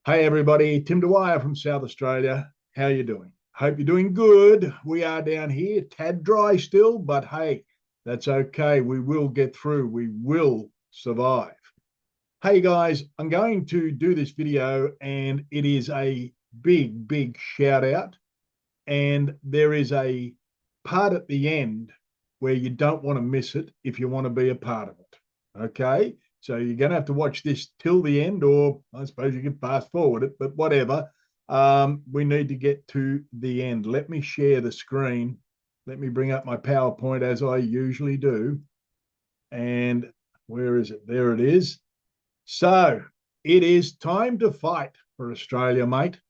Hey everybody, Tim Dwyer from South Australia. How you doing? Hope you're doing good. We are down here, tad dry still, but hey, that's okay. We will get through. We will survive. Hey guys, I'm going to do this video and it is a big shout out. And there is a part at the end where you don't want to miss it if you want to be a part of it. Okay? So you're going to have to watch this till the end, or I suppose you can fast forward it, but whatever. We need to get to the end. Let me share the screen. Let me bring up my PowerPoint as I usually do. And where is it? There it is. So it is time to fight for Australia, mate.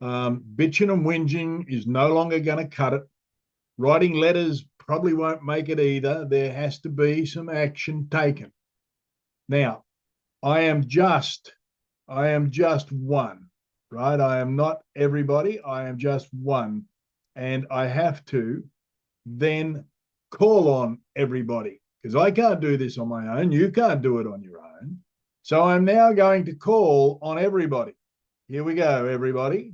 Bitching and whinging is no longer going to cut it. Writing letters probably won't make it either. There has to be some action taken. Now, I am just one, right? I am not everybody. I am just one. And I have to then call on everybody because I can't do this on my own. You can't do it on your own. So I'm now going to call on everybody. Here we go, everybody.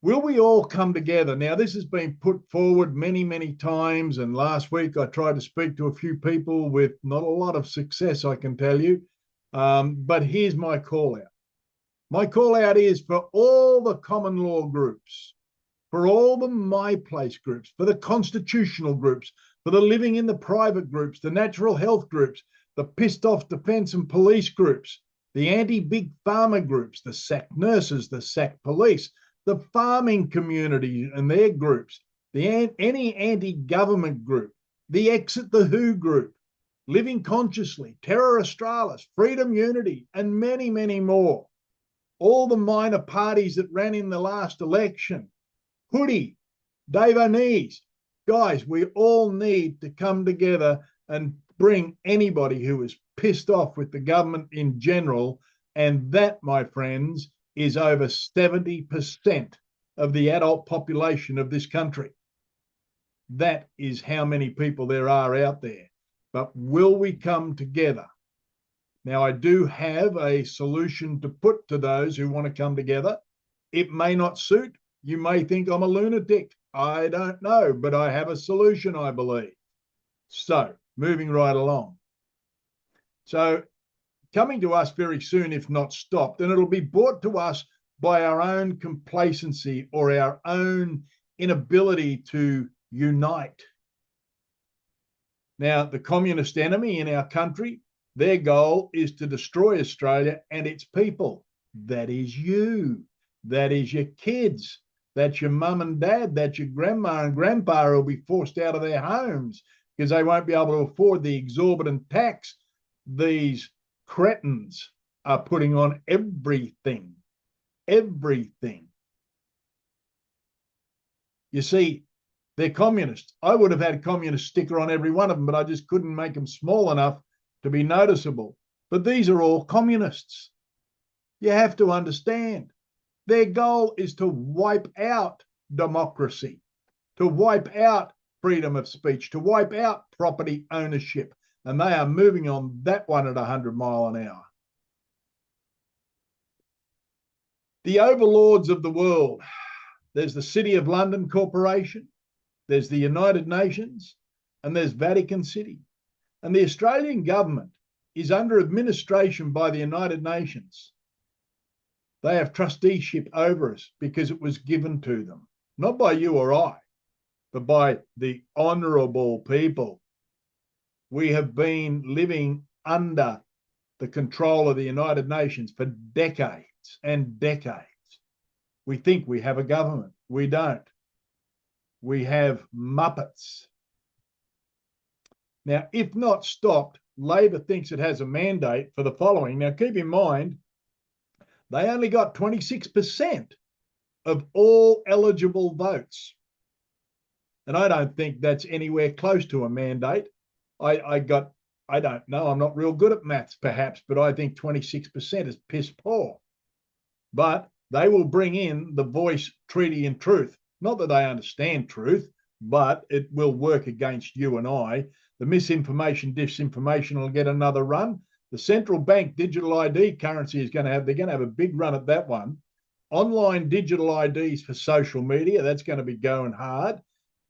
Will we all come together? Now, this has been put forward many times, and last week I tried to speak to a few people with not a lot of success, I can tell you. But here's my call out. My call out is for all the common law groups, for all the My Place groups, for the constitutional groups, for the living in the private groups, the natural health groups, the pissed off defence and police groups, the anti-big pharma groups, the sacked nurses, the sacked police, the farming community and their groups, any anti-government group, the Exit the Who group, Living Consciously, Terra Australis, Freedom Unity, and many more. All the minor parties that ran in the last election, Hoodie, Dave O'Neill's. Guys, we all need to come together and bring anybody who is pissed off with the government in general, and that, my friends, is over 70% of the adult population of this country. That is how many people there are out there. But will we come together? Now, I do have a solution to put to those who want to come together. It may not suit. You may think I'm a lunatic. I don't know, but I have a solution, I believe. So, moving right along. So, coming to us very soon, if not stopped, and it'll be brought to us by our own complacency or our own inability to unite. Now, the communist enemy in our country, their goal is to destroy Australia and its people. That is you. That is your kids. That's your mum and dad. That's your grandma and grandpa who will be forced out of their homes because they won't be able to afford the exorbitant tax these cretins are putting on everything. You see, they're communists. I would have had a communist sticker on every one of them, but I just couldn't make them small enough to be noticeable. But these are all communists. You have to understand. Their goal is to wipe out democracy, to wipe out freedom of speech, to wipe out property ownership. And they are moving on that one at 100 miles an hour. The overlords of the world. There's the City of London Corporation, there's the United Nations, and there's Vatican City. And the Australian government is under administration by the United Nations. They have trusteeship over us because it was given to them, not by you or I, but by the honourable people. We have been living under the control of the United Nations for decades and decades. We think we have a government. We don't. We have muppets. Now, if not stopped, Labor thinks it has a mandate for the following. Now, keep in mind, they only got 26% of all eligible votes. And I don't think that's anywhere close to a mandate. I don't know, I'm not real good at maths perhaps, but I think 26% is piss poor. But they will bring in the voice, treaty and truth. Not that they understand truth, but it will work against you and I. The misinformation, disinformation will get another run. The central bank digital ID currency is going to have, they're going to have a big run at that one. Online digital IDs for social media, that's going to be going hard.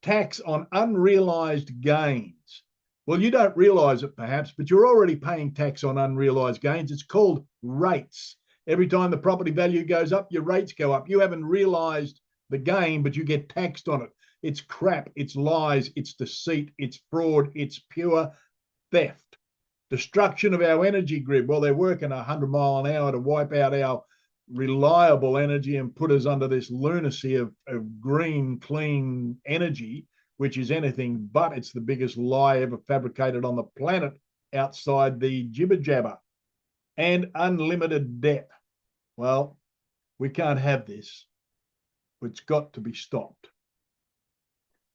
Tax on unrealised gains. Well, you don't realise it perhaps, but you're already paying tax on unrealised gains. It's called rates. Every time the property value goes up, your rates go up. You haven't realised the gain, but you get taxed on it. It's crap, it's lies, it's deceit, it's fraud, it's pure theft. Destruction of our energy grid. Well, they're working 100 miles an hour to wipe out our reliable energy and put us under this lunacy of green, clean energy, which is anything but. It's the biggest lie ever fabricated on the planet outside the jibber jabber. And unlimited debt. Well, we can't have this. It's got to be stopped.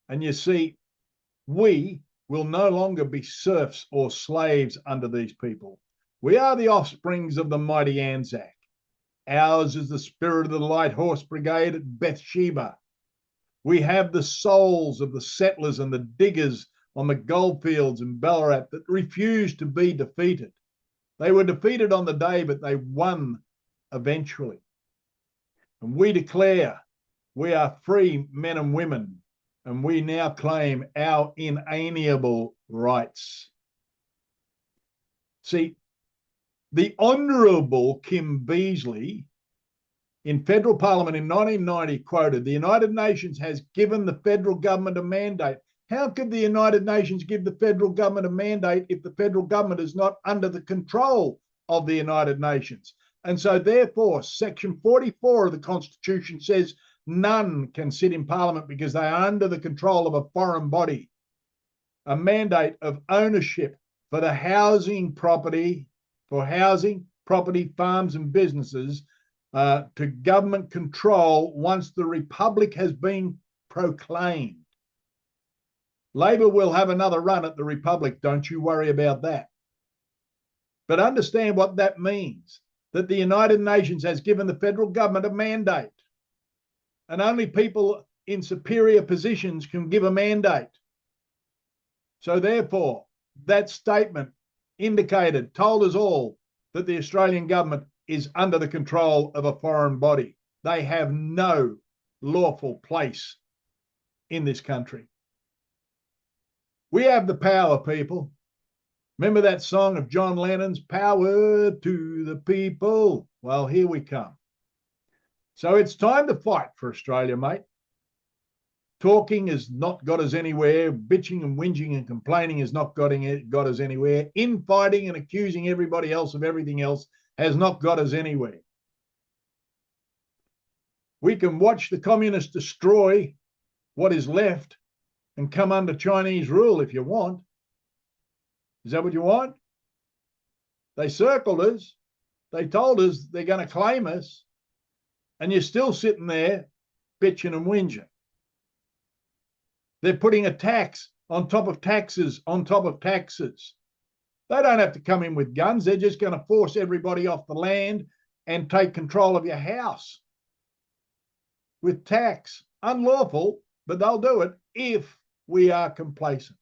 And you see, we will no longer be serfs or slaves under these people. We are the offsprings of the mighty Anzac. Ours is the spirit of the Light Horse Brigade at Bathsheba. We have the souls of the settlers and the diggers on the goldfields in Ballarat that refused to be defeated. They were defeated on the day, but they won eventually. And we declare we are free men and women, and we now claim our inalienable rights. See, the Honourable Kim Beazley in federal parliament in 1990 quoted, "The United Nations has given the federal government a mandate." How could the United Nations give the federal government a mandate if the federal government is not under the control of the United Nations? And so therefore, section 44 of the Constitution says none can sit in parliament because they are under the control of a foreign body. A mandate of ownership for the housing property, farms and businesses, to government control once the Republic has been proclaimed. Labor will have another run at the Republic, don't you worry about that. But understand what that means, that the United Nations has given the federal government a mandate, and only people in superior positions can give a mandate. So therefore, that statement told us all that the Australian government is under the control of a foreign body. They have no lawful place in this country. We have the power, people. Remember that song of John Lennon's, "Power to the People"? Well, here we come. So it's time to fight for Australia, mate. Talking has not got us anywhere. Bitching and whinging and complaining has not got us anywhere. Infighting and accusing everybody else of everything else has not got us anywhere. We can watch the communists destroy what is left and come under Chinese rule if you want. Is that what you want? They circled us. They told us they're going to claim us. And you're still sitting there bitching and whinging. They're putting a tax on top of taxes on top of taxes. They don't have to come in with guns. They're just going to force everybody off the land and take control of your house with tax. Unlawful, but they'll do it if we are complacent.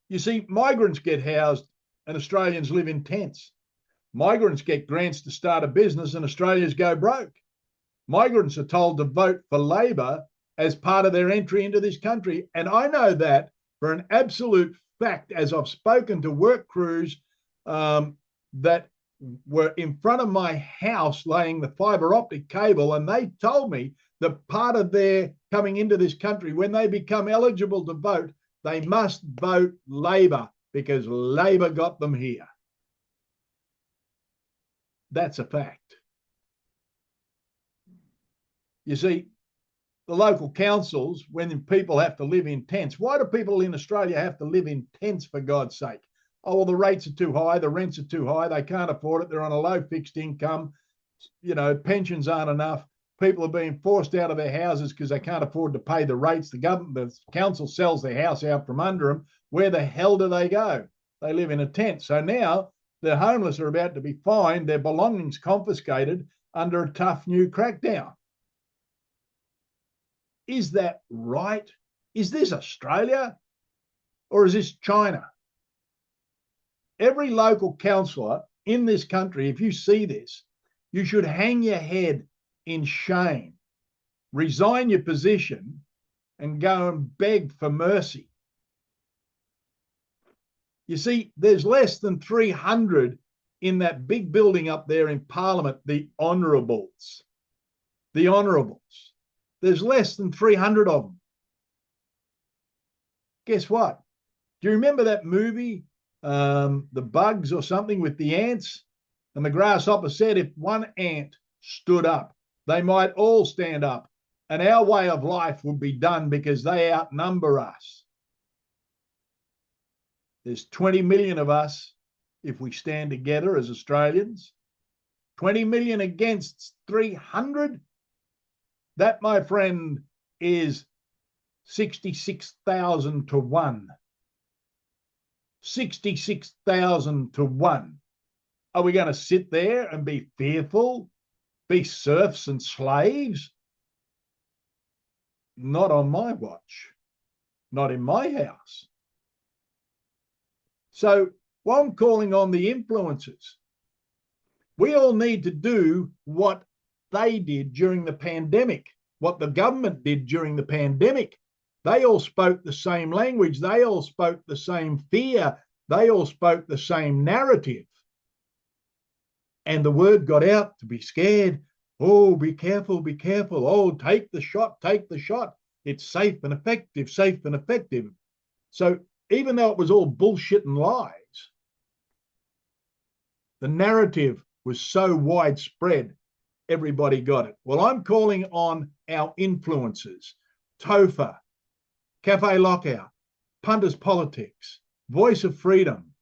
You see, migrants get housed and Australians live in tents. Migrants get grants to start a business and Australians go broke. Migrants are told to vote for Labor as part of their entry into this country. And I know that for an absolute fact, as I've spoken to work crews that were in front of my house laying the fibre optic cable, and they told me that part of their coming into this country, when they become eligible to vote, they must vote Labor because Labor got them here. That's a fact. You see, the local councils, when people have to live in tents, why do people in Australia have to live in tents, for God's sake? Oh, well, the rates are too high, the rents are too high, they can't afford it, they're on a low fixed income, pensions aren't enough. People are being forced out of their houses because they can't afford to pay the rates. The council sells their house out from under them. Where the hell do they go? They live in a tent. So now the homeless are about to be fined, their belongings confiscated under a tough new crackdown. Is that right? Is this Australia or is this China? Every local councillor in this country, if you see this, you should hang your head in shame, resign your position, and go and beg for mercy. You see, there's less than 300 in that big building up there in Parliament, the Honourables. The Honourables. There's less than 300 of them. Guess what? Do you remember that movie, The Bugs or something, with the ants? And the grasshopper said if one ant stood up, they might all stand up, and our way of life would be done because they outnumber us. There's 20 million of us if we stand together as Australians. 20 million against 300? That, my friend, is 66,000 to 1. 66,000 to 1. Are we going to sit there and be fearful, be serfs and slaves? Not on my watch. Not in my house. So what I'm calling on the influencers, we all need to do what they did during the pandemic, what the government did during the pandemic. They all spoke the same language. They all spoke the same fear. They all spoke the same narrative. And the word got out to be scared. Oh, be careful, be careful. Oh, take the shot, take the shot. It's safe and effective, safe and effective. So even though it was all bullshit and lies, the narrative was so widespread, everybody got it. Well, I'm calling on our influencers, Topher, Cafe Lockout, Punters Politics, Voice of Freedom,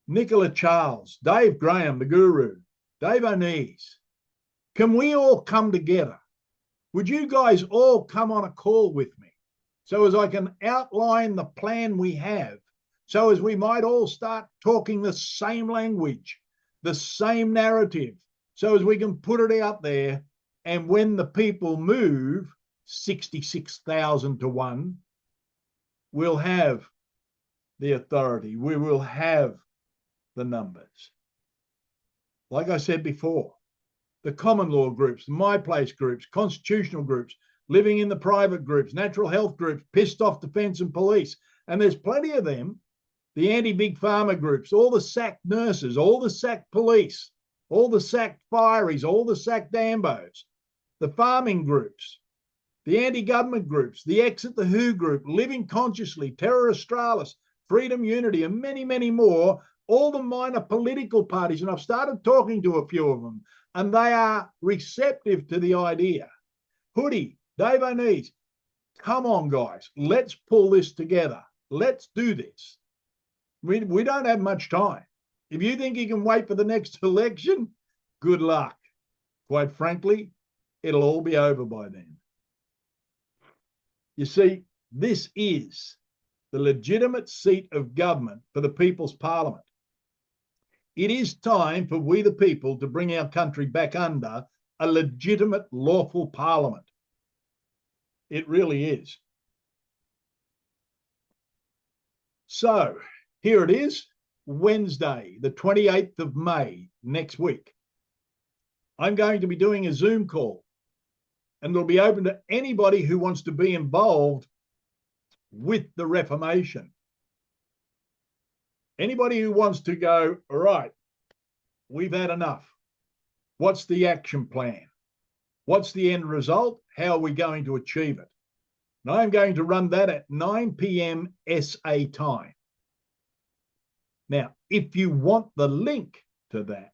Nicola Charles, Dave Graham, the Guru, Dave O'Neill's. Can we all come together? Would you guys all come on a call with me so as I can outline the plan we have, so as we might all start talking the same language, the same narrative, so as we can put it out there, and when the people move 66,000 to 1, we'll have the authority. We will have the numbers. Like I said before, the common law groups, my place groups, constitutional groups, living in the private groups, natural health groups, pissed off defence and police. And there's plenty of them. The anti-big pharma groups, all the sacked nurses, all the sacked police, all the sacked fireys, all the sacked Dambos, the farming groups, the anti-government groups, the Exit the Who group, Living Consciously, Terror Australis, Freedom Unity, and many, many more, all the minor political parties. And I've started talking to a few of them, and they are receptive to the idea. Hoodie, Dave O'Neill's, come on, guys, let's pull this together. Let's do this. We don't have much time. If you think you can wait for the next election, good luck. Quite frankly, it'll all be over by then. You see, this is the legitimate seat of government for the People's Parliament. It is time for we the people to bring our country back under a legitimate, lawful parliament. It really is. So here it is, Wednesday, the 28th of May, next week. I'm going to be doing a Zoom call, and it'll be open to anybody who wants to be involved with the Reformation. Anybody who wants to go, all right, we've had enough. What's the action plan? What's the end result? How are we going to achieve it? And I'm going to run that at 9 p.m. SA time. Now, if you want the link to that,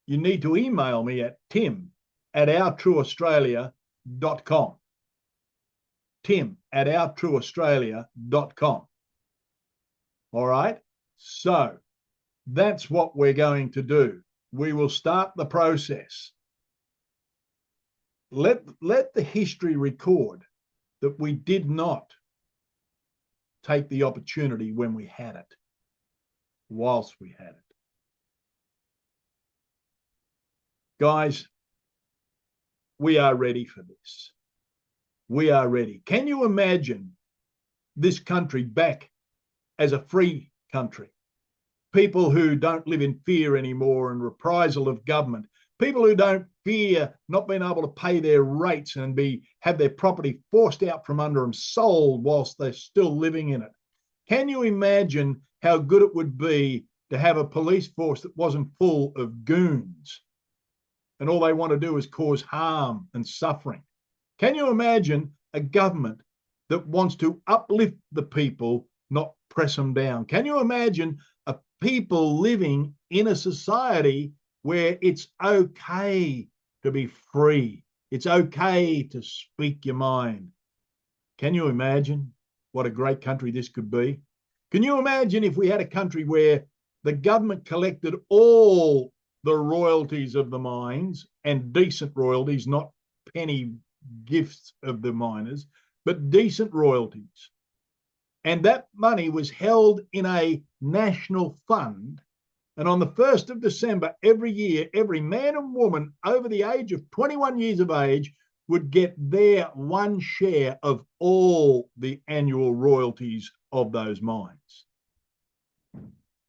you need to email me at tim@ourtrueaustralia.com. tim@ourtrueaustralia.com. All right, so that's what we're going to do. We will start the process. Let the history record that we did not take the opportunity when we had it, whilst we had it. Guys, we are ready for this. We are ready. Can you imagine this country back as a free country? people who don't live in fear anymore and reprisal of government, people who don't fear not being able to pay their rates and have their property forced out from under them, sold whilst they're still living in it. Can you imagine how good it would be to have a police force that wasn't full of goons and all they want to do is cause harm and suffering? Can you imagine a government that wants to uplift the people, not press them down? Can you imagine a people living in a society where it's okay to be free? It's okay to speak your mind. Can you imagine what a great country this could be? Can you imagine if we had a country where the government collected all the royalties of the mines, and decent royalties, not penny gifts of the miners, but decent royalties. And that money was held in a national fund. And on the 1st of December every year, every man and woman over the age of 21 years of age would get their one share of all the annual royalties of those mines.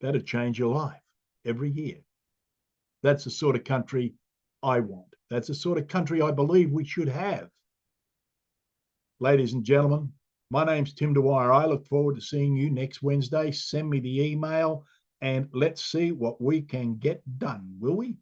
That'd change your life every year. That's the sort of country I want. That's the sort of country I believe we should have. Ladies and gentlemen, my name's Tim Dwyer. I look forward to seeing you next Wednesday. Send me the email and let's see what we can get done, will we?